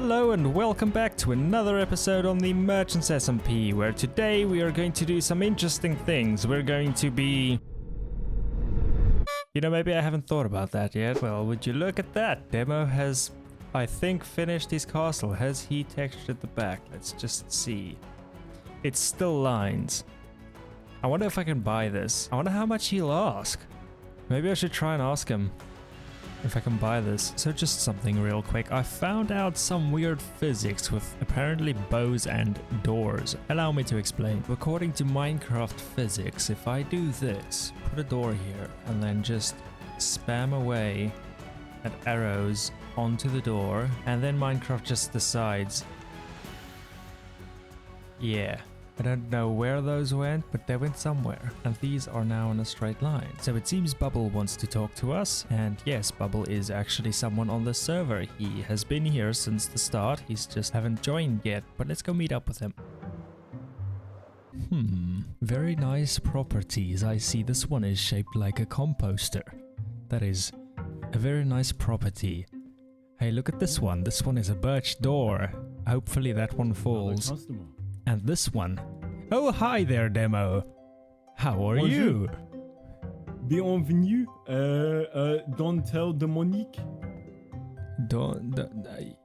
Hello and welcome back to another episode on the Merchants SMP, where today we are going to do some interesting things. We're going to be... maybe I haven't thought about that yet. Well, would you look at that? Demo has, I think, finished his castle. Has he textured the back? Let's just see. It's still lines. I wonder if I can buy this. I wonder how much he'll ask. Maybe I should try and ask him if I can buy this. So just something real quick. I found out some weird physics with apparently bows and doors. Allow me to explain. According to Minecraft physics, if I do this, put a door here, and then just spam away at arrows onto the door, and then Minecraft just decides, yeah, I don't know where those went, but they went somewhere, and these are now in a straight line. So it seems Bubble wants to talk to us, and yes, Bubble is actually someone on the server. He has been here since the start, he's just haven't joined yet, but let's go meet up with him. Very nice properties. I see this one is shaped like a composter. That is a very nice property. Hey, look at this one. This one is a birch door. Hopefully that one falls. And this one. Oh, hi there, Demo. How are you? Bienvenue dans Tel de Monique.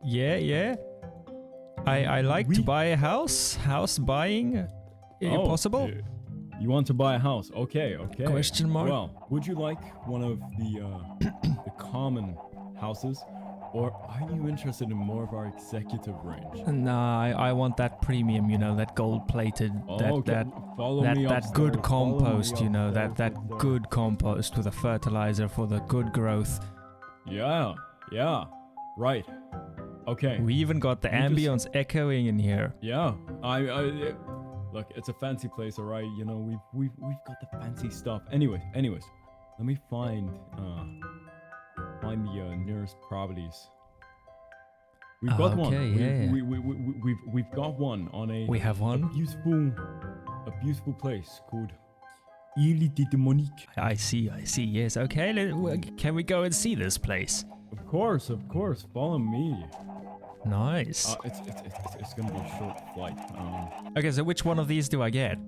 Yeah. I like to buy a house. House buying, possible? You want to buy a house? Okay. Question mark? Well, would you like one of the the common houses? Or are you interested in more of our executive range? Nah, I want that premium, that gold-plated, that good compost, that good compost with a fertilizer for the good growth. Yeah, right. Okay. We even got the ambience echoing in here. Yeah, I look, it's a fancy place, all right. We've got the fancy stuff. Anyways, let me find the nearest properties. We've got one. We've got one on a. We have one. A beautiful place called Ile de Monique. I see. Yes. Okay. Can we go and see this place? Of course. Follow me. Nice. It's gonna be a short flight. Okay. So which one of these do I get?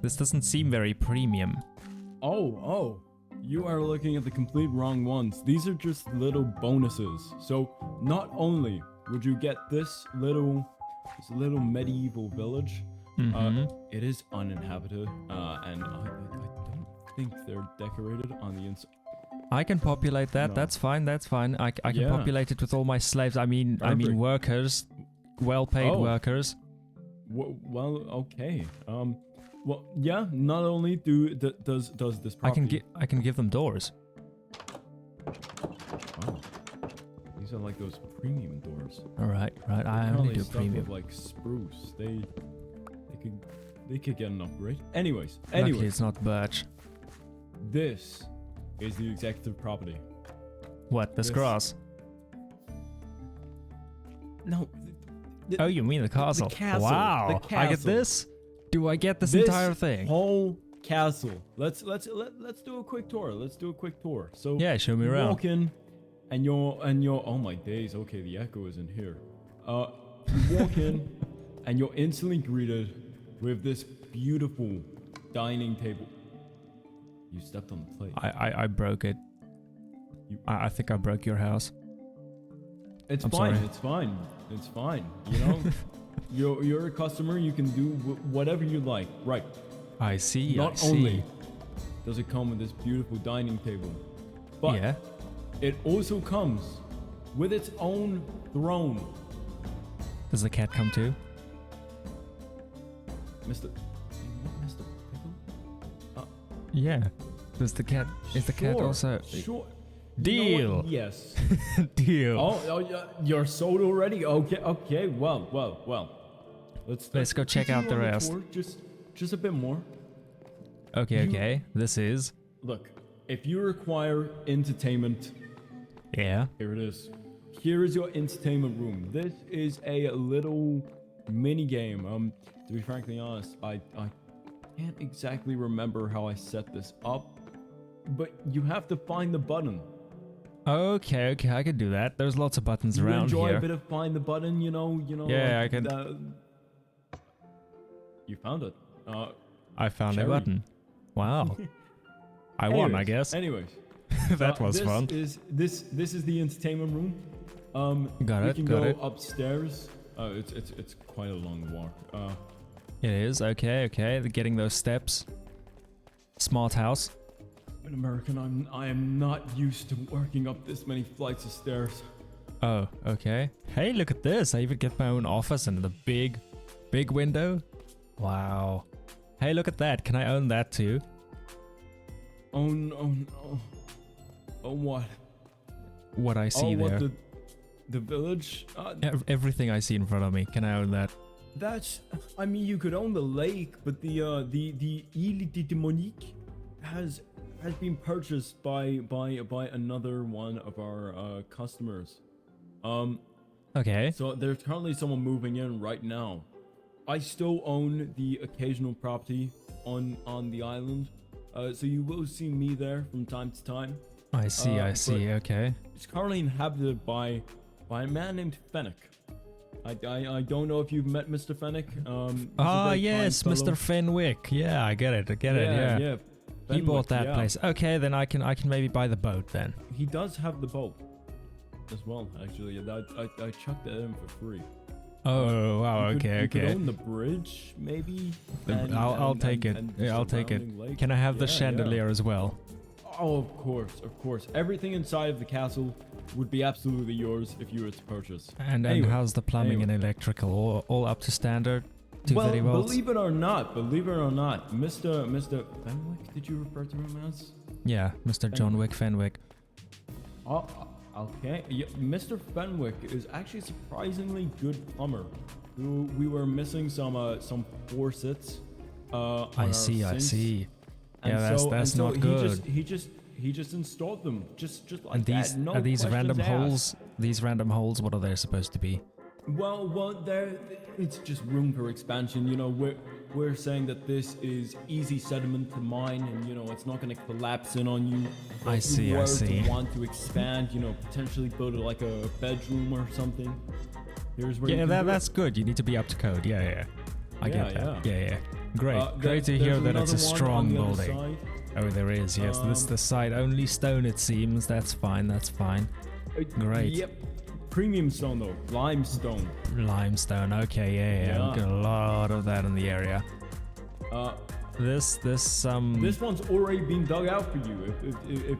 This doesn't seem very premium. Oh. You are looking at the complete wrong ones. These are just little bonuses. So not only would you get this little medieval village, it is uninhabited, and I don't think they're decorated on the inside. I can populate that. No. That's fine. I can populate it with all my slaves. I mean workers, well-paid workers. Well, okay. Well, yeah. Not only does this property... I can give them doors. Wow. These are like those premium doors. All right. I only do premium. With, like spruce. They could get an upgrade. Anyways. Luckily, it's not birch. This is the executive property. What? This grass? No. Oh, you mean the castle? The castle. Wow. The castle. I get this? Do I get this entire thing? Whole castle. Let's do a quick tour. So yeah, show me around. Walk in, and you're oh my days. Okay, the echo is in here. You walk in, and you're instantly greeted with this beautiful dining table. You stepped on the plate. I broke it. I think I broke your house. It's fine. You're a customer. You can do whatever you like. Right. I see. Not only does it come with this beautiful dining table, but it also comes with its own throne. Does the cat come too? Mr. Pickle? Yeah. Does the cat? Is the cat also? Sure. Deal. Yes. Deal. Oh, you're sold already. Okay. Well. Let's go check out the rest. Just a bit more. Okay. This is. Look, if you require entertainment, here it is. Here is your entertainment room. This is a little mini game. To be frankly honest, I can't exactly remember how I set this up, but you have to find the button. Okay, okay, I can do that. There's lots of buttons You around enjoy here. a bit of find the button, you know. Yeah, like I can. You found it. I found cherry. a button. Wow. I won, I guess. Anyways, That was fun. This is the entertainment room. Got we it, can got go it. upstairs. It's quite a long walk. It is, okay, okay. Getting those steps. Smart house. An American, I am not used to working up this many flights of stairs. Oh, okay. Hey, look at this. I even get my own office and the big window. Wow. Hey, look at that. Can I own that too? Own what? What I see what there. the village? Everything I see in front of me. Can I own that? That's. I mean, you could own the lake, but the Ile de Demonique has been purchased by another one of our customers. Okay. So there's currently someone moving in right now. I still own the occasional property on the island, so you will see me there from time to time. I see, okay. It's currently inhabited by a man named Fennic. I don't know if you've met Mr. Fennic. Ah, yes, Mr. Fenwick. Yeah, I get it, yeah. He bought that place. Okay, then I can maybe buy the boat then. He does have the boat as well, actually. I chucked that in for free. Oh, wow, You okay. could own the bridge, maybe. I'll take it. Yeah, I'll take it. Lake. Can I have the Yeah, chandelier as well? Oh, of course. Everything inside of the castle would be absolutely yours if you were to purchase. And Anyway, how's the plumbing and electrical? All up to standard? 230 well, volts? believe it or not, Mr. Fenwick, did you refer to him as? Yeah, Mr. John Wick Fenwick. Oh, okay. Yeah, Mr. Fenwick is actually a surprisingly good plumber. We were missing some faucets. I see. And Yeah, that's so not good. He just installed them, just like And these that. No are these random questions holes? asked. These random holes, what are they supposed to be? Well, it's just room for expansion. You know, we're saying that this is easy sediment to mine, and you know it's not going to collapse in on you. I If see, you I were see. to want to expand, you know, potentially build like a bedroom or something. Here's where you Yeah, can do it. that's good. You need to be up to code. Yeah. I get that. Yeah. Great. Great to There's hear that it's a another one strong on the other building. side. Oh, there is. Yes, this is the side. Only stone, it seems. That's fine. Great. Yep. Premium stone though, limestone. Limestone. Okay, yeah. We've got a lot of that in the area. This This one's already been dug out for you. If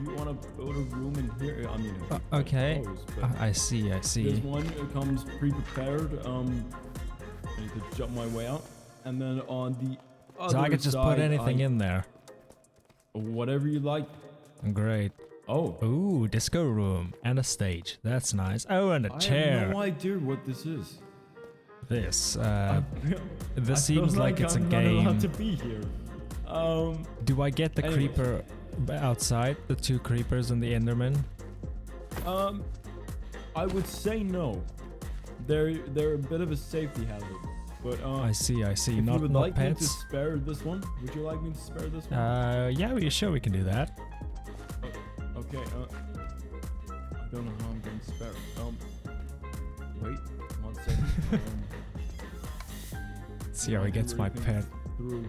you want to build a room in here, I mean. Okay. I see. This one comes pre-prepared. I need to jump my way out, and then on the other So I could just put side, anything in there. Whatever you like. Great. Oh. Ooh, disco room and a stage. That's nice. Oh, and a I chair. have no idea what this is. This I seems feel like it's a I'm game. not allowed to be here. Do I get the Anyways. creeper outside? The two creepers and the Enderman? I would say no. They're a bit of a safety hazard. But I see. if you Not would like me to pets. spare this one, would you like me to spare this one? Yeah, sure we can do that. Okay. I don't know how I'm going to spare it. Wait 1 second. See how he gets my pet. Through.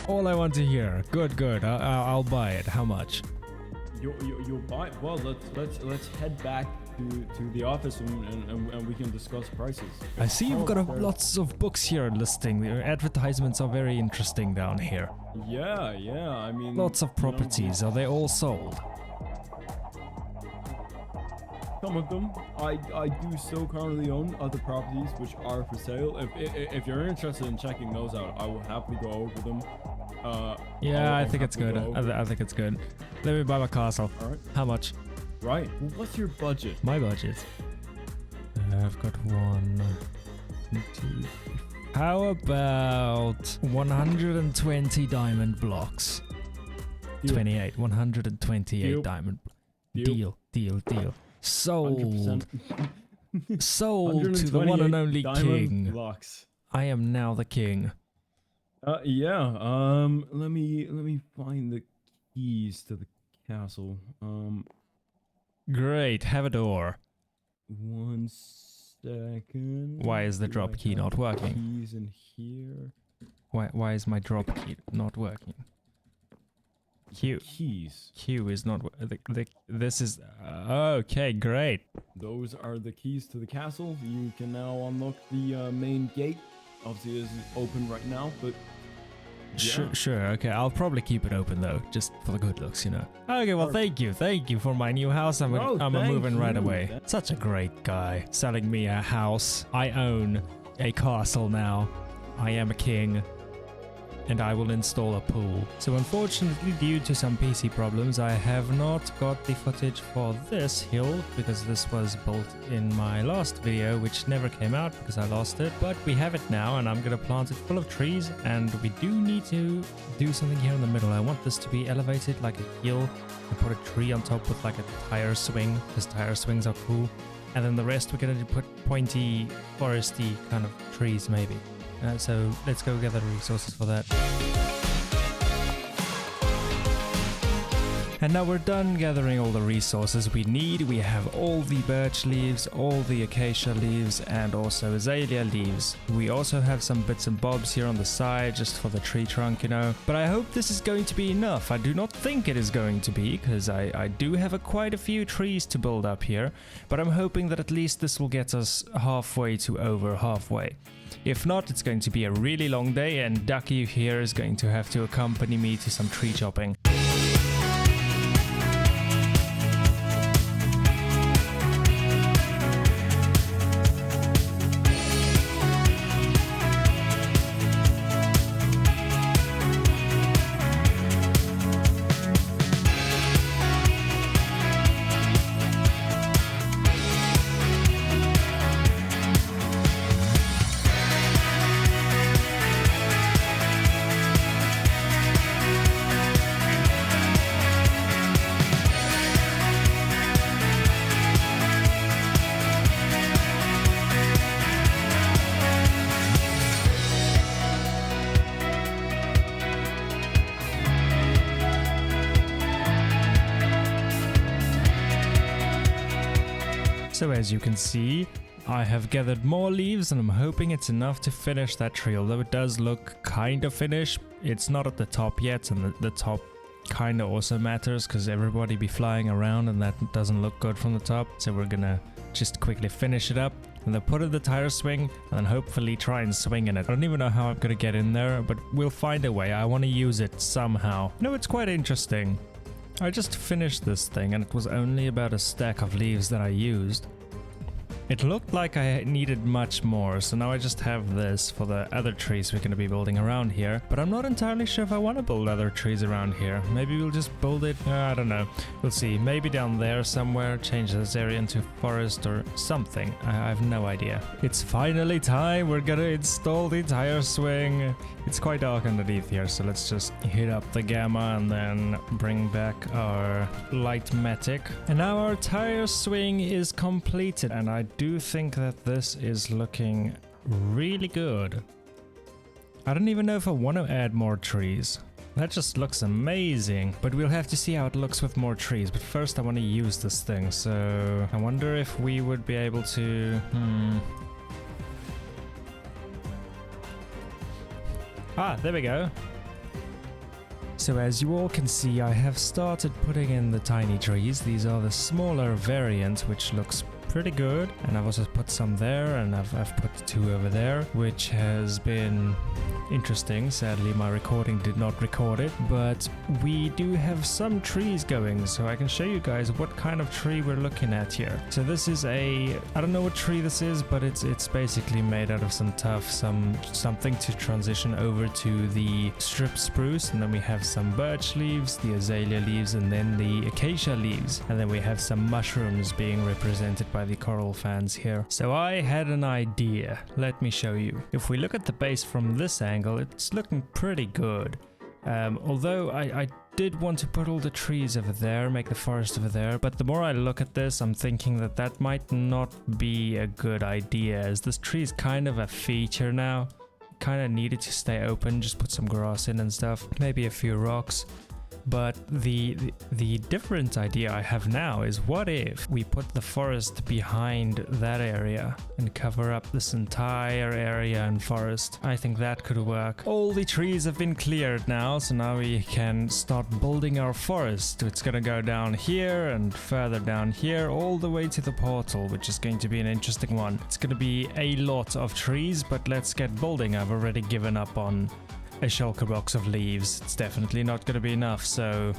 All I want to hear. Good. I'll buy it. How much? You'll buy. Well, let's head back to the office and we can discuss prices. I see you've got lots of books here listing. The advertisements are very interesting down here. Yeah. I mean, Lots of properties. Are they all sold? Some of them. I do still currently own other properties which are for sale. If you're interested in checking those out, I will happily go over them. Yeah, I'll I think it's good. happily go over I think it's good. Let me buy my castle. All right. How much? Right. Well, what's your budget? My budget. I've got 1, 2. How about 120 diamond blocks? Deal. 28. 128 Deal. diamond. Deal. Deal. Sold. 100%. Sold to the one and only diamond king. blocks. I am now the king. Yeah. Let me find the keys to the castle. Great, have a door. 1 second. Why is the Do drop I key have not the working? Keys in here. Why is my drop key not working? Q. Keys. Q is not... this is... okay, great. Those are the keys to the castle. You can now unlock the main gate. Obviously, this is open right now, but Sure, okay, I'll probably keep it open though, just for the good looks, you know. Okay, well, thank you for my new house. I'm moving right away. Such a great guy, selling me a house. I own a castle now. I am a king. And I will install a pool. So unfortunately, due to some PC problems, I have not got the footage for this hill because this was built in my last video, which never came out because I lost it. But we have it now, and I'm gonna plant it full of trees, and we do need to do something here in the middle. I want this to be elevated like a hill and put a tree on top with like a tire swing, because tire swings are cool. And then the rest we're gonna put pointy, foresty kind of trees maybe. So let's go gather resources for that. And now we're done gathering all the resources we need. We have all the birch leaves, all the acacia leaves, and also azalea leaves. We also have some bits and bobs here on the side just for the tree trunk, you know. But I hope this is going to be enough. I do not think it is going to be, because I do have quite a few trees to build up here. But I'm hoping that at least this will get us halfway to over halfway. If not, it's going to be a really long day, and Ducky here is going to have to accompany me to some tree chopping. So as you can see, I have gathered more leaves and I'm hoping it's enough to finish that tree, although it does look kind of finished. It's not at the top yet, and the top kind of also matters because everybody be flying around and that doesn't look good from the top. So we're gonna just quickly finish it up and then put in the tire swing and then hopefully try and swing in it. I don't even know how I'm gonna get in there, but we'll find a way. I want to use it somehow. No, it's quite interesting. I just finished this thing and it was only about a stack of leaves that I used. It looked like I needed much more, so now I just have this for the other trees we're going to be building around here. But I'm not entirely sure if I want to build other trees around here. Maybe we'll just build it, I don't know. We'll see. Maybe down there somewhere, change this area into forest or something. I have no idea. It's finally time. We're going to install the tire swing. It's quite dark underneath here, so let's just hit up the gamma and then bring back our light matic. And now our tire swing is completed, and I do think that this is looking really good. I don't even know if I want to add more trees. That just looks amazing, but we'll have to see how it looks with more trees. But first I want to use this thing, so I wonder if we would be able to... Ah, there we go. So as you all can see, I have started putting in the tiny trees. These are the smaller variant, which looks pretty good. And I've also put some there, and I've put 2 over there, which has been interesting. Sadly, my recording did not record it, but we do have some trees going, so I can show you guys what kind of tree we're looking at here. So this is I don't know what tree this is, but it's basically made out of some tuff, something to transition over to the strip spruce, and then we have some birch leaves, the azalea leaves, and then the acacia leaves, and then we have some mushrooms being represented by the coral fans here. So I had an idea. Let me show you. If we look at the base from this angle, it's looking pretty good. Although I did want to put all the trees over there, make the forest over there, but the more I look at this, I'm thinking that might not be a good idea, as this tree is kind of a feature now. Kind of needed to stay open, just put some grass in and stuff, maybe a few rocks. But the different idea I have now is, what if we put the forest behind that area and cover up this entire area and forest? I think that could work. All the trees have been cleared now, so now we can start building our forest. It's gonna go down here and further down here, all the way to the portal, which is going to be an interesting one. It's gonna be a lot of trees, but let's get building. I've already given up on a shulker box of leaves. It's definitely not gonna be enough, so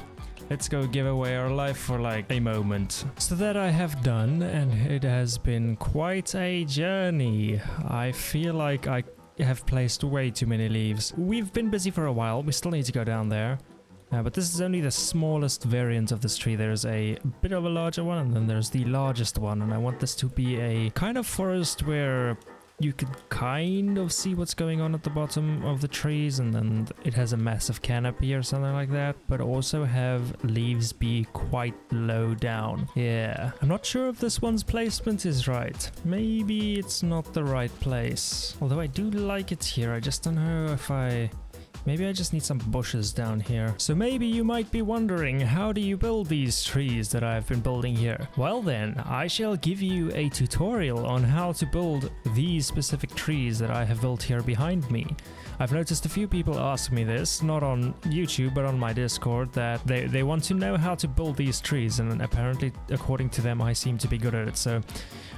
let's go give away our life for like a moment. So that I have done, and it has been quite a journey. I feel like I have placed way too many leaves. We've been busy for a while. We still need to go down there. But this is only the smallest variant of this tree. There's a bit of a larger one, and then there's the largest one. And I want this to be a kind of forest where you could kind of see what's going on at the bottom of the trees, and then it has a massive canopy or something like that, but also have leaves be quite low down. Yeah, I'm not sure if this one's placement is right. Maybe it's not the right place. Although I do like it here, I just don't know if maybe I just need some bushes down here. So maybe you might be wondering, how do you build these trees that I've been building here? Well then, I shall give you a tutorial on how to build these specific trees that I have built here behind me. I've noticed a few people ask me this, not on YouTube, but on my Discord, that they want to know how to build these trees, and apparently, according to them, I seem to be good at it. So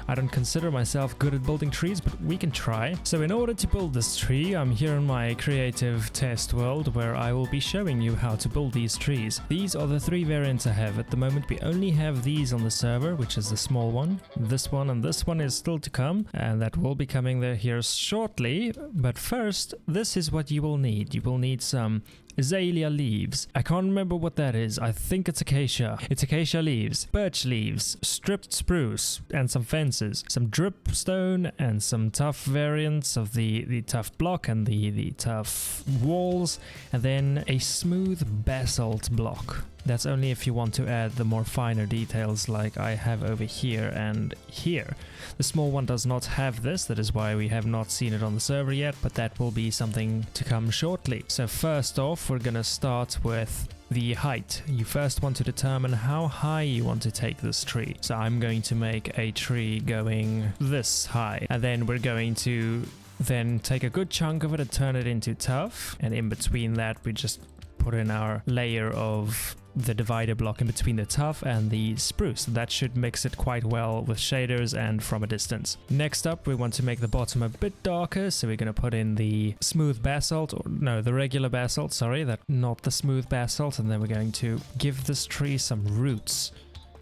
I don't consider myself good at building trees, but we can try. So in order to build this tree, I'm here in my creative test world, where I will be showing you how to build these trees. These are the three variants I have. At the moment, we only have these on the server, which is the small one. This one and this one is still to come, and that will be coming there here shortly. But first, this is what you will need. You will need some azalea leaves. I can't remember what that is. I think it's acacia. It's acacia leaves, birch leaves, stripped spruce, and some fences, some dripstone, and some tough variants of the tough block and the tough walls, and then a smooth basalt block. That's only if you want to add the more finer details like I have over here and here. The small one does not have this, that is why we have not seen it on the server yet, but that will be something to come shortly. So first off, we're gonna start with the height. You first want to determine how high you want to take this tree. So I'm going to make a tree going this high, and then we're going to then take a good chunk of it and turn it into tough, and in between that we just put in our layer of the divider block in between the tough and the spruce. That should mix it quite well with shaders and from a distance. Next up, we want to make the bottom a bit darker, so we're going to put in the smooth basalt, or no, the regular basalt, sorry, not the smooth basalt, and then we're going to give this tree some roots,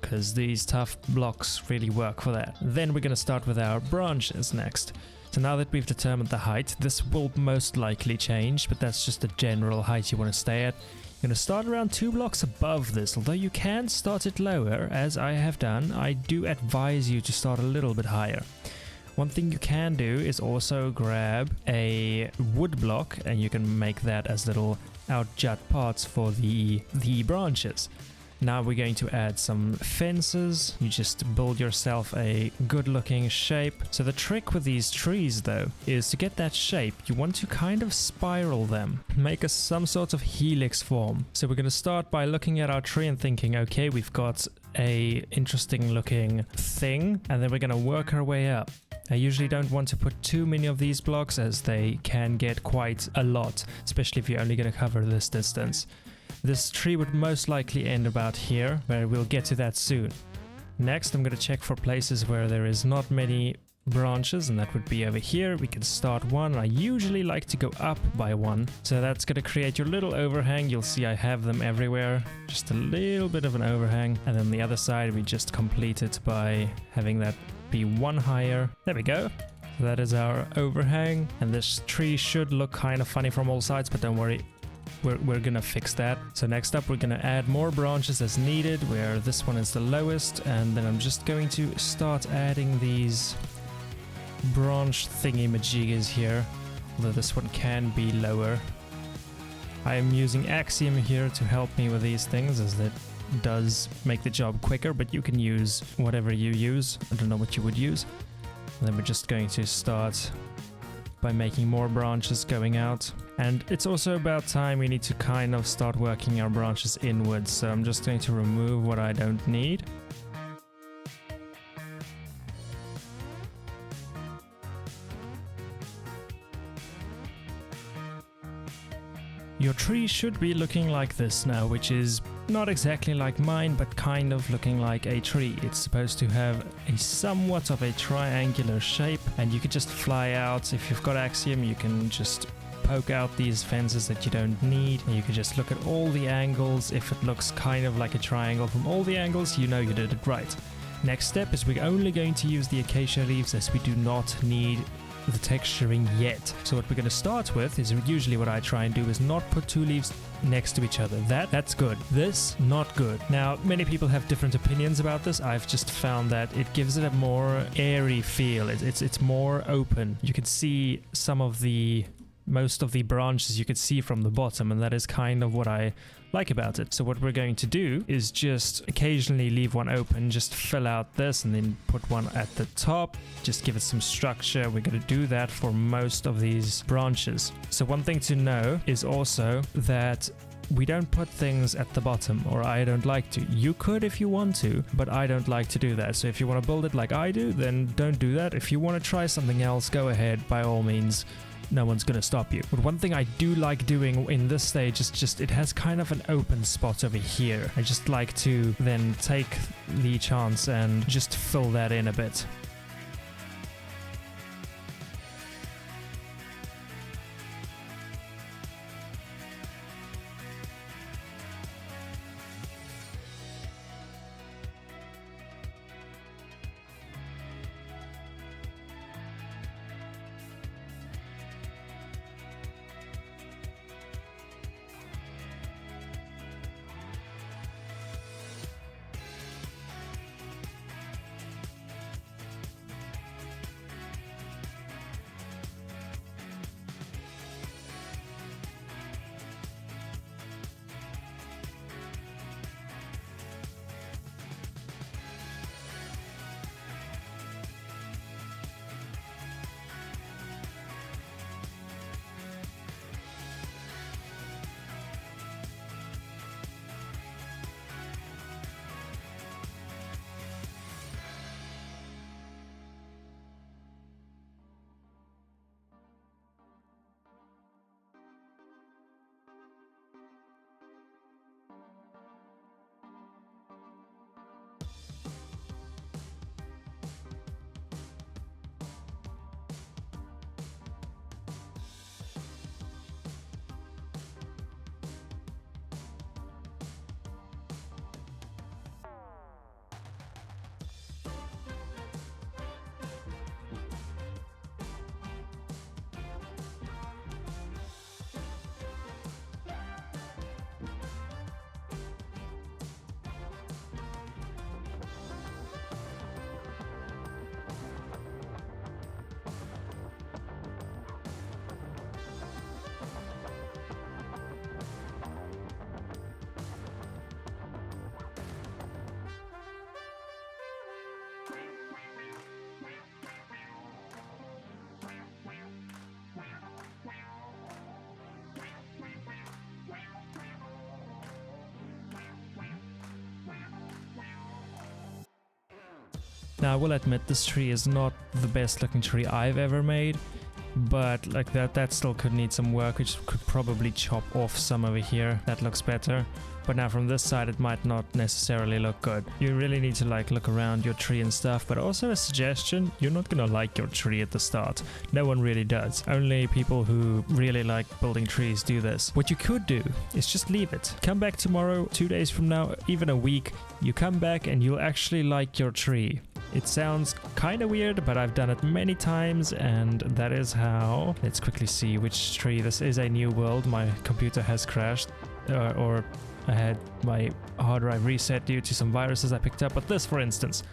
because these tough blocks really work for that. Then we're going to start with our branches next. So now that we've determined the height, this will most likely change, but that's just the general height you want to stay at. You're going to start around 2 blocks above this, although you can start it lower, as I have done. I do advise you to start a little bit higher. One thing you can do is also grab a wood block, and you can make that as little outjut parts for the branches. Now we're going to add some fences. You just build yourself a good looking shape. So the trick with these trees though is to get that shape, you want to kind of spiral them, make some sort of helix form. So we're going to start by looking at our tree and thinking, okay, we've got a interesting looking thing, and then we're going to work our way up. I usually don't want to put too many of these blocks, as they can get quite a lot, especially if you're only going to cover this distance. This tree would most likely end about here, but we'll get to that soon. Next, I'm going to check for places where there is not many branches, and that would be over here. We can start one. I usually like to go up by one, so that's going to create your little overhang. You'll see I have them everywhere, just a little bit of an overhang, and then the other side we just complete it by having that be one higher. There we go. That is our overhang, and this tree should look kind of funny from all sides, but don't worry, we're gonna fix that. So next up, we're gonna add more branches as needed, where this one is the lowest, and then I'm just going to start adding these branch thingy-majiggies here, although this one can be lower. I am using Axiom here to help me with these things, as that does make the job quicker, but you can use whatever you use. I don't know what you would use. And then we're just going to start by making more branches going out. And it's also about time we need to kind of start working our branches inwards, so I'm just going to remove what I don't need. Your tree should be looking like this now, which is not exactly like mine, but kind of looking like a tree. It's supposed to have a somewhat of a triangular shape, and you could just fly out. If you've got Axiom, you can just poke out these fences that you don't need, and you can just look at all the angles. If it looks kind of like a triangle from all the angles, you know you did it right. Next step is we're only going to use the acacia leaves, as we do not need the texturing yet. So what we're going to start with is, usually what I try and do is not put two leaves next to each other. That's good. This, not good. Now, many people have different opinions about this. I've just found that it gives it a more airy feel. It's more open. You can see most of the branches you could see from the bottom, and that is kind of what I like about it. So what we're going to do is just occasionally leave one open, just fill out this and then put one at the top, just give it some structure. We're going to do that for most of these branches. So one thing to know is also that we don't put things at the bottom, or I don't like to. You could if you want to, but I don't like to do that. So if you want to build it like I do, then don't do that. If you want to try something else, go ahead, by all means. No one's gonna stop you. But one thing I do like doing in this stage is just, it has kind of an open spot over here. I just like to then take the chance and just fill that in a bit. Now, I will admit this tree is not the best looking tree I've ever made, but like that still could need some work, which could probably chop off some over here. That looks better. But now from this side it might not necessarily look good. You really need to like look around your tree and stuff, but also a suggestion, you're not gonna like your tree at the start. No one really does. Only people who really like building trees do this. What you could do is just leave it. Come back tomorrow, 2 days from now, even a week. You come back and you'll actually like your tree. It sounds kind of weird, but I've done it many times, and that is how. Let's quickly see which tree. This is a new world. My computer has crashed, or I had my hard drive reset due to some viruses I picked up. But this, for instance,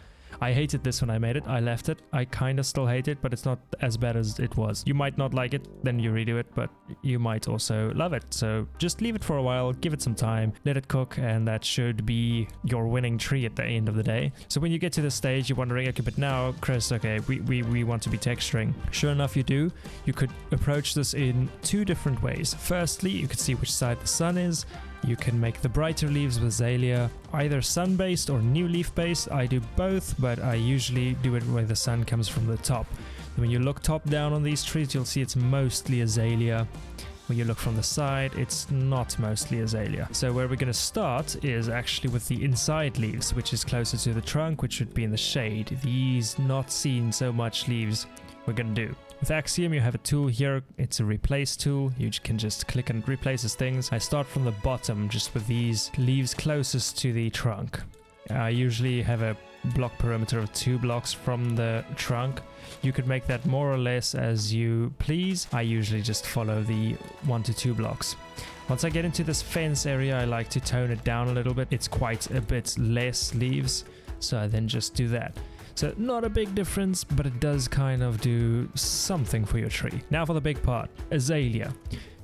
I hated this when I made it. I left it. I kind of still hate it, but it's not as bad as it was. You might not like it, then you redo it, but you might also love it. So just leave it for a while, give it some time, let it cook, and that should be your winning tree at the end of the day. So when you get to this stage, you're wondering, okay, but now, Chris, okay, we want to be texturing. Sure enough, you do. You could approach this in two different ways. Firstly, you could see which side the sun is. You can make the brighter leaves with azalea either sun-based or new leaf-based. I do both, but I usually do it where the sun comes from the top. When you look top down on these trees, you'll see it's mostly azalea. When you look from the side, it's not mostly azalea. So where we're going to start is actually with the inside leaves, which is closer to the trunk, which should be in the shade. These not seen so much leaves we're going to do. With Axiom, you have a tool here. It's a replace tool. You can just click and it replaces things. I start from the bottom, just with these leaves closest to the trunk. I usually have a block perimeter of 2 blocks from the trunk. You could make that more or less as you please. I usually just follow the 1 to 2 blocks. Once I get into this fence area, I like to tone it down a little bit. It's quite a bit less leaves, so I then just do that. So not a big difference, but it does kind of do something for your tree. Now for the big part, azalea.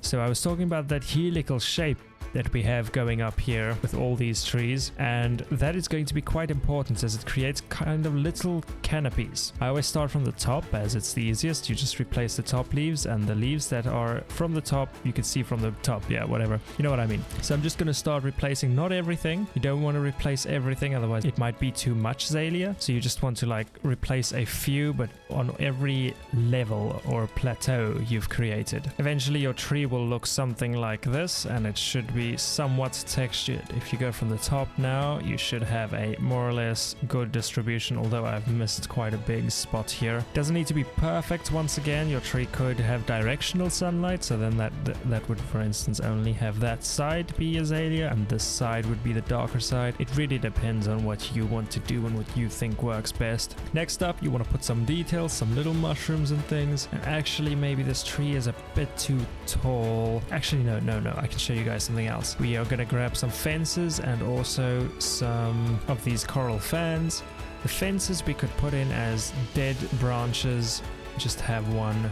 So I was talking about that helical shape that we have going up here with all these trees, and that is going to be quite important as it creates kind of little canopies. I always start from the top as it's the easiest. You just replace the top leaves, and the leaves that are from the top you can see from the top, yeah, whatever, you know what I mean. So I'm just going to start replacing not everything. You don't want to replace everything, otherwise it might be too much azalea. So you just want to like replace a few, but on every level or plateau you've created. Eventually your tree will look something like this, and it should be somewhat textured. If you go from the top now, you should have a more or less good distribution, although I've missed quite a big spot here. Doesn't need to be perfect. Once again, your tree could have directional sunlight, so then that would, for instance, only have that side be azalea and this side would be the darker side. It really depends on what you want to do and what you think works best. Next up, you want to put some details, some little mushrooms and things. And actually, maybe this tree is a bit too tall. Actually, no, I can show you guys something else. We are going to grab some fences and also some of these coral fans. The fences we could put in as dead branches, just have one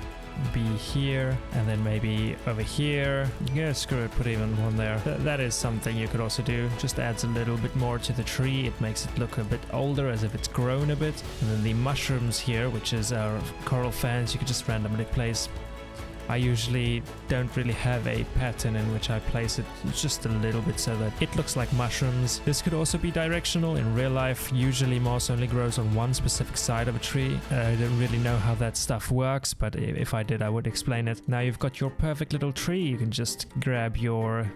be here and then maybe over here. Yeah, screw it, put even one there. That is something you could also do. Just adds a little bit more to the tree. It makes it look a bit older, as if it's grown a bit. And then the mushrooms here, which is our coral fans, you could just randomly place. I usually don't really have a pattern in which I place it, just a little bit so that it looks like mushrooms. This could also be directional. In real life, usually moss only grows on one specific side of a tree. I don't really know how that stuff works, but if I did, I would explain it. Now you've got your perfect little tree. You can just grab your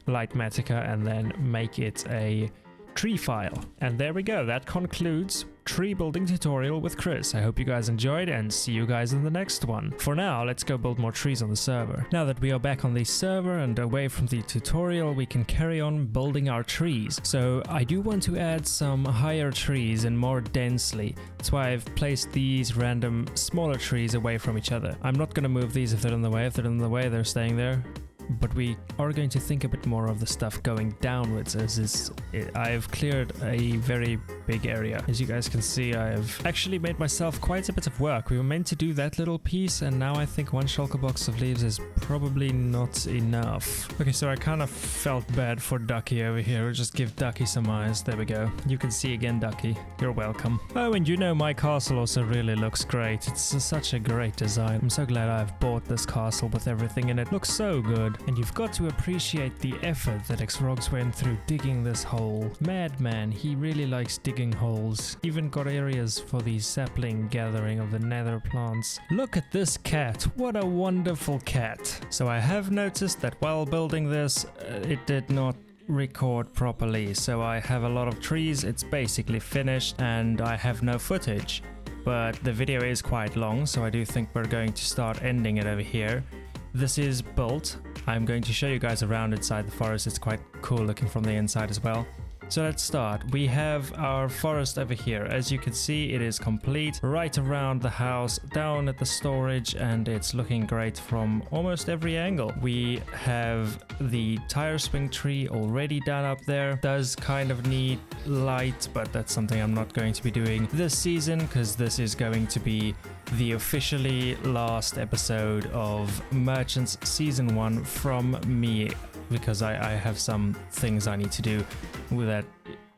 light matica and then make it a tree file. And there we go. That concludes tree building tutorial with Chris. I hope you guys enjoyed and see you guys in the next one. For now, let's go build more trees on the server. Now that we are back on the server and away from the tutorial, we can carry on building our trees. So I do want to add some higher trees and more densely. That's why I've placed these random smaller trees away from each other. I'm not going to move these if they're in the way. If they're in the way, they're staying there. But we are going to think a bit more of the stuff going downwards, as I've cleared a very big area. As you guys can see, I've actually made myself quite a bit of work. We were meant to do that little piece, and now I think one shulker box of leaves is probably not enough. Okay, so I kind of felt bad for Ducky over here. We'll just give Ducky some eyes. There we go. You can see again, Ducky. You're welcome. Oh, and you know my castle also really looks great. It's such a great design. I'm so glad I've bought this castle with everything in it. Looks so good. And you've got to appreciate the effort that XROGZ went through digging this hole. Madman, he really likes digging holes. Even got areas for the sapling gathering of the nether plants. Look at this cat. What a wonderful cat. So I have noticed that while building this, it did not record properly. So I have a lot of trees. It's basically finished and I have no footage. But the video is quite long, so I do think we're going to start ending it over here. This is built. I'm going to show you guys around inside the forest. It's quite cool looking from the inside as well. So let's start. We have our forest over here. As you can see, it is complete right around the house, down at the storage, and it's looking great from almost every angle. We have the tire swing tree already done up there. Does kind of need light, but that's something I'm not going to be doing this season because this is going to be the officially last episode of Merchants Season 1 from me, because I have some things I need to do with that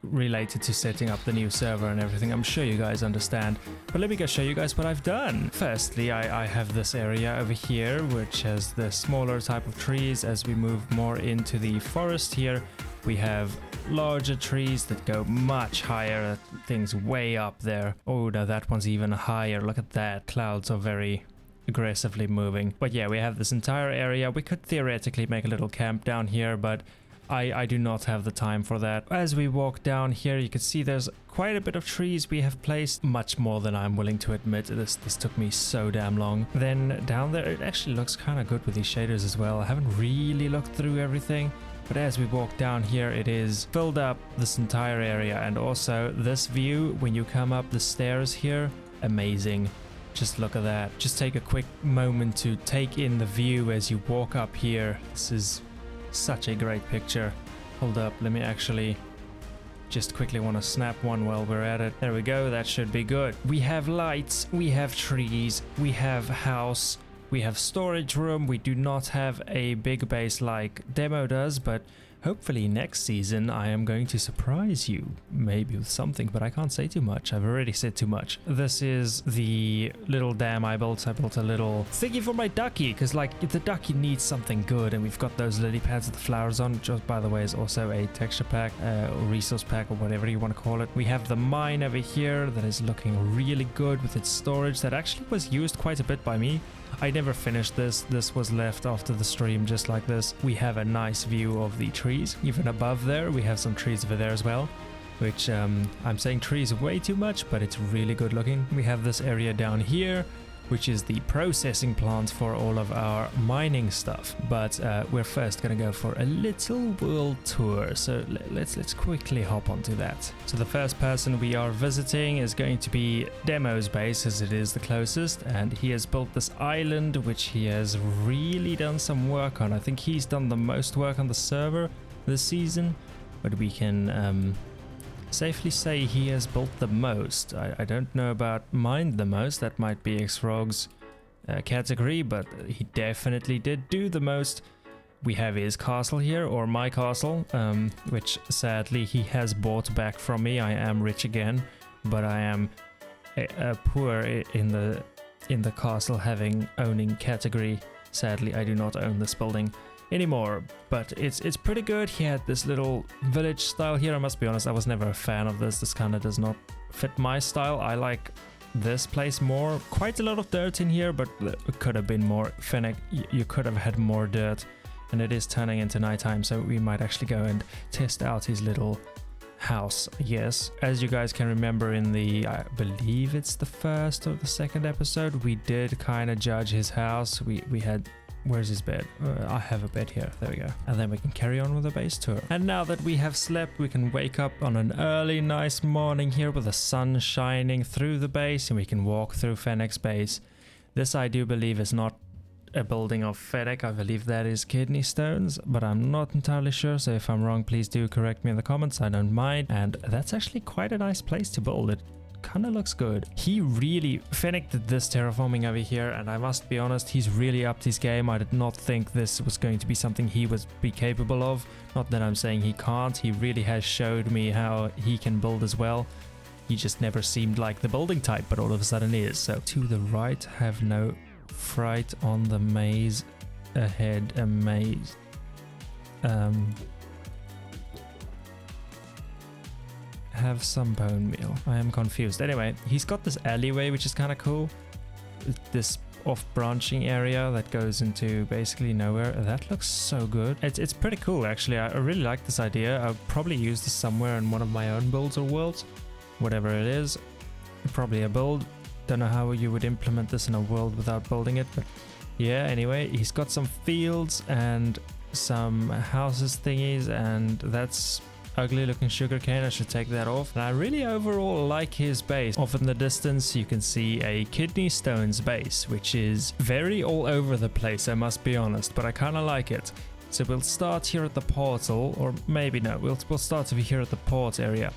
related to setting up the new server and everything. I'm sure you guys understand, but let me go show you guys what I've done. Firstly, I have this area over here which has the smaller type of trees. As we move more into the forest here, we have larger trees that go much higher, things way up there. Oh no, that one's even higher. Look at that. Clouds are very aggressively moving. But yeah, we have this entire area. We could theoretically make a little camp down here, but I do not have the time for that. As we walk down here, you can see there's quite a bit of trees we have placed, much more than I'm willing to admit. This took me so damn long. Then down there, it actually looks kind of good with these shaders as well. I haven't really looked through everything, but as we walk down here, it is filled up this entire area. And also this view, when you come up the stairs here, amazing. Just look at that. Just take a quick moment to take in the view as you walk up here. This is such a great picture. Hold up, let me actually just quickly want to snap one while we're at it. There we go, that should be good. We have lights, we have trees, we have house, we have storage room. We do not have a big base like Demo does, but hopefully next season I am going to surprise you, maybe with something, but I can't say too much. I've already said too much. This is the little dam I built. I built a little thingy for my ducky, because like the ducky needs something good, and we've got those lily pads with the flowers on, which by the way is also a texture pack or resource pack or whatever you want to call it. We have the mine over here that is looking really good with its storage that actually was used quite a bit by me. I never finished this. This was left after the stream just like this. We have a nice view of the trees. Even above there, we have some trees over there as well, which I'm saying trees way too much, but it's really good looking. We have this area down here, which is the processing plant for all of our mining stuff. But we're first gonna go for a little world tour. So let's quickly hop onto that. So the first person we are visiting is going to be Demo's base, as it is the closest, and he has built this island, which he has really done some work on. I think he's done the most work on the server this season, but we can safely say he has built the most. I don't know about mined the most. That might be XROGZ category, but he definitely did do the most. We have his castle here, or my castle, which sadly he has bought back from me. I am rich again, but I am poor in the castle owning category. Sadly, I do not own this building anymore, but it's pretty good. He had this little village style here. I must be honest, I was never a fan of this. This kind of does not fit my style. I like this place more. Quite a lot of dirt in here, but it could have been more. Fennic, you could have had more dirt, and it is turning into nighttime, so we might actually go and test out his little house, I guess. As you guys can remember, in the, I believe it's the first or the second episode, we did kind of judge his house. We had, where's his bed? I have a bed here. There we go. And then we can carry on with the base tour. And now that we have slept, we can wake up on an early, nice morning here with the sun shining through the base, and we can walk through Fennic's base. This I do believe is not a building of Fennic. I believe that is KidneyStones, but I'm not entirely sure, so if I'm wrong, please do correct me in the comments. I don't mind. And that's actually quite a nice place to build. It kind of looks good. Fennic did this terraforming over here, and I must be honest, he's really upped his game. I did not think this was going to be something he would be capable of. Not that I'm saying he can't. He really has showed me how he can build as well. He just never seemed like the building type, but all of a sudden is. So to the right, have no fright on the maze ahead. A maze. Have some bone meal. I am confused. Anyway, he's got this alleyway, which is kind of cool. This off-branching area that goes into basically nowhere. That looks so good. It's pretty cool, actually. I really like this idea. I'll probably use this somewhere in one of my own builds or worlds. Whatever it is. Probably a build. Don't know how you would implement this in a world without building it, but yeah, anyway, he's got some fields and some houses thingies, and that's ugly looking sugarcane. I should take that off. And I really overall like his base. Off in the distance you can see a KidneyStones base, which is very all over the place, I must be honest, but I kind of like it. So we'll start here at the portal, or maybe no, we'll start over here at the port area.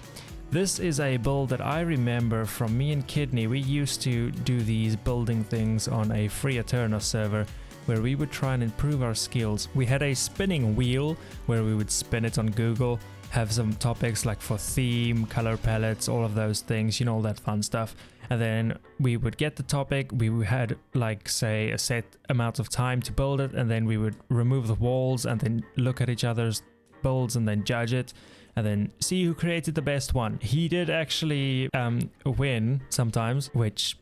This is a build that I remember from me and Kidney. We used to do these building things on a free Eterna server where we would try and improve our skills. We had a spinning wheel where we would spin it on Google, have some topics like for theme, color palettes, all of those things, you know, all that fun stuff. And then we would get the topic, we had like say a set amount of time to build it, and then we would remove the walls and then look at each other's builds and then judge it and then see who created the best one. He did actually win sometimes, which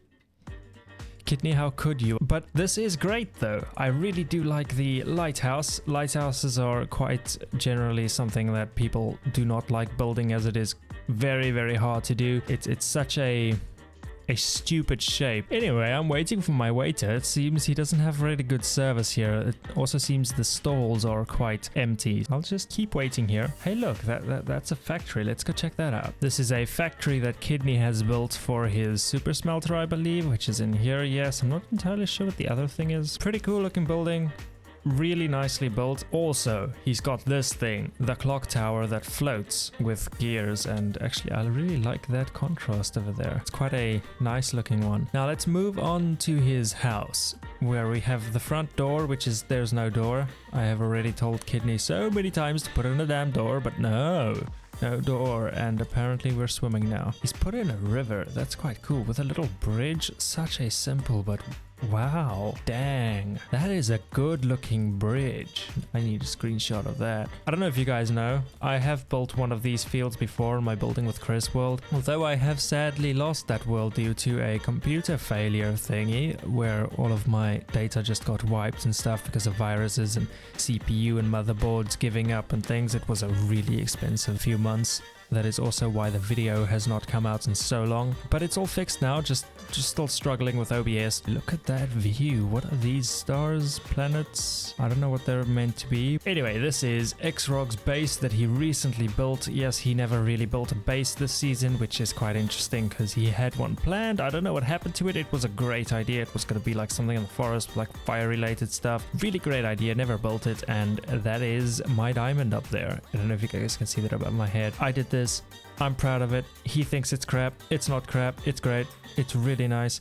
Kidney, how could you? But this is great though. I really do like the lighthouse. Lighthouses are quite generally something that people do not like building, as it is very, very hard to do. It's such a stupid shape. Anyway, I'm waiting for my waiter. It seems he doesn't have really good service here. It also seems the stalls are quite empty. I'll just keep waiting here. Hey look, that's a factory. Let's go check that out. This is a factory that Kidney has built for his super smelter, I believe, which is in here. Yes, I'm not entirely sure what the other thing is. Pretty cool looking building. Really nicely built. Also, he's got this thing, the clock tower that floats with gears, and actually I really like that contrast over there. It's quite a nice looking one. Now let's move on to his house, where we have the front door, which is there's no door. I have already told Kidney so many times to put in a damn door, but no door, and apparently we're swimming now. He's put in a river. That's quite cool, with a little bridge. Such a simple but wow, dang, that is a good looking bridge. I need a screenshot of that. I don't know if you guys know, I have built one of these fields before in my Building with Chris world, although I have sadly lost that world due to a computer failure thingy where all of my data just got wiped and stuff because of viruses and CPU and motherboards giving up and things. It was a really expensive few months. That is also why the video has not come out in so long, but it's all fixed now. Just still struggling with OBS. Look at that view. What are these stars, planets? I don't know what they're meant to be. Anyway, this is XROGZ base that he recently built. Yes, he never really built a base this season, which is quite interesting because he had one planned. I don't know what happened to it. It was a great idea. It was going to be like something in the forest, like fire related stuff. Really great idea. Never built it, and that is my diamond up there. I don't know if you guys can see that above my head. I did this. I'm proud of it. He thinks it's crap. It's not crap. It's great. It's really nice.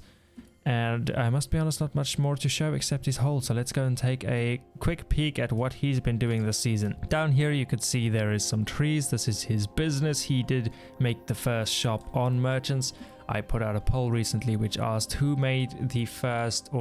And I must be honest, not much more to show except his hole. So let's go and take a quick peek at what he's been doing this season. Down here you could see there is some trees. This is his business. He did make the first shop on merchants. I put out a poll recently which asked who made the first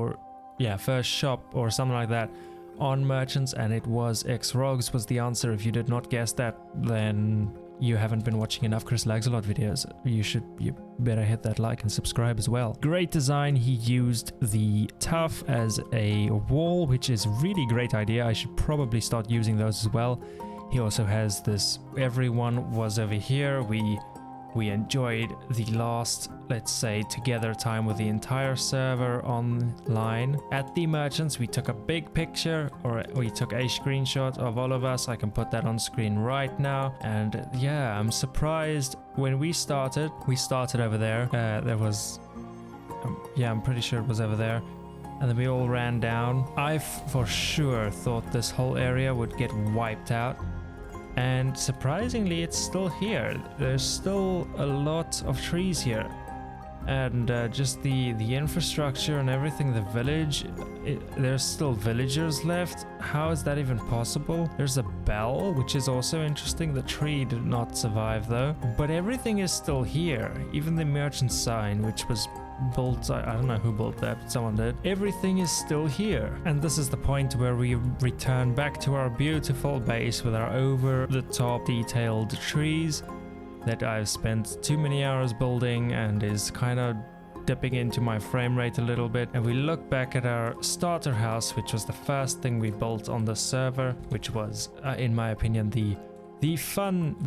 shop or something like that on merchants, and it was XROGZ was the answer. If you did not guess that, then you haven't been watching enough ChrisLagsalot videos. You better hit that like and subscribe as well. Great design. He used the tuff as a wall, which is really great idea. I should probably start using those as well. He also has this, everyone was over here. We enjoyed the last, let's say, together time with the entire server online. At the merchants, we took a big picture, or we took a screenshot of all of us. I can put that on screen right now. And yeah, I'm surprised when we started over there. There was, I'm pretty sure it was over there. And then we all ran down. I for sure thought this whole area would get wiped out. And surprisingly, it's still here. There's still a lot of trees here, and just the infrastructure and everything, the village, there's still villagers left. How is that even possible? There's a bell, which is also interesting. The tree did not survive though, but everything is still here. Even the merchant sign, which was built, I don't know who built that, but someone did. Everything is still here, and this is the point where we return back to our beautiful base with our over the top detailed trees that I've spent too many hours building and is kind of dipping into my frame rate a little bit. And we look back at our starter house, which was the first thing we built on the server, which was in my opinion the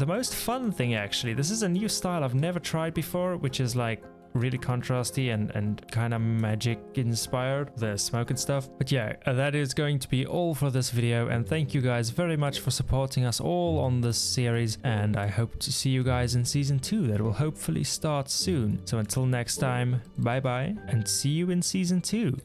most fun thing actually. This is a new style I've never tried before, which is like really contrasty and kind of magic inspired, the smoke and stuff. But yeah, that is going to be all for this video, and thank you guys very much for supporting us all on this series, and I hope to see you guys in season 2 that will hopefully start soon. So until next time, bye bye, and see you in season 2.